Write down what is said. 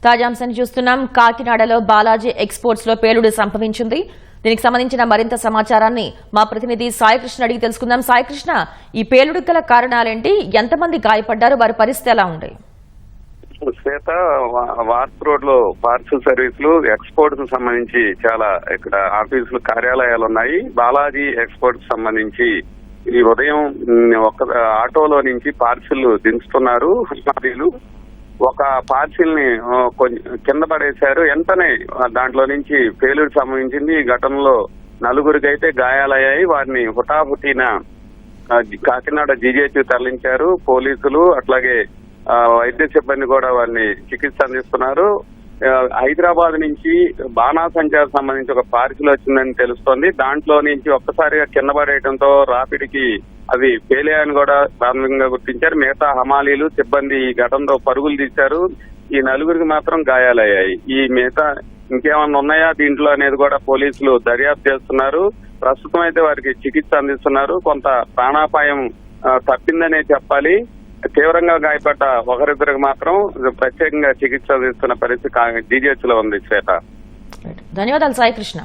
తాజాంశాన్ని చూస్తున్నాం. కాకినాడలో బాలాజీ ఎక్స్పోర్ట్స్ లో పేలుడు సంభవించింది. దీనికి సంబంధించిన మరింత సమాచారాన్ని మా ప్రతినిధి సాయికృష్ణ అడిగి తెలుసుకుందాం. సాయికృష్ణ, ఈ పేలుడుకు గల కారణాలేంటి? ఎంతమంది గాయపడ్డారు? వారి పరిస్థితి ఎలా ఉంది? శ్వేత, వార్ప్ రోడ్ లో పార్సల్ సర్వీసులు, ఎక్స్పోర్ట్స్ సంబంధించి చాలా ఇక్కడ ఆఫీసులు, కార్యాలయాలు ఉన్నాయి. బాలాజీ ఎక్స్పోర్ట్స్ సంబంధించి ఈ ఉదయం ఒక ఆటోలో నుంచి పార్సిల్ దించుతున్నారు. ఒక పార్సిల్ ని కింద పడేశారు. వెంటనే దాంట్లో నుంచి పేలుడు సంభవించింది. ఈ ఘటనలో నలుగురికి అయితే గాయాలయ్యాయి. వారిని హుటాహుటిన కాకినాడ జీజేసీ తరలించారు పోలీసులు. అట్లాగే వైద్య సిబ్బంది కూడా వారిని చికిత్స అందిస్తున్నారు. హైదరాబాద్ నుంచి బాణాసంచార్ సంబంధించి ఒక పార్సిల్ వచ్చిందని తెలుస్తోంది. దాంట్లో నుంచి ఒక్కసారిగా కింద పడేయడంతో రాపిడికి అవి పేలాయని కూడా ప్రాథమికంగా గుర్తించారు. మిగతా హమాలీలు, సిబ్బంది ఈ ఘటనలో పరుగులు తీశారు. ఈ నలుగురికి మాత్రం గాయాలయ్యాయి. ఈ మిగతా ఇంకేమన్నా ఉన్నాయా దీంట్లో అనేది కూడా పోలీసులు దర్యాప్తు చేస్తున్నారు. ప్రస్తుతం అయితే వారికి చికిత్స అందిస్తున్నారు. కొంత ప్రాణాపాయం తప్పిందనే చెప్పాలి. తీవ్రంగా గాయపడ్డ ఒకరిద్దరికి మాత్రం ప్రత్యేకంగా చికిత్స అందిస్తున్న పరిస్థితి జీజేసీలో ఉంది. శ్వేత, ధన్యవాదాలు సాయికృష్ణ.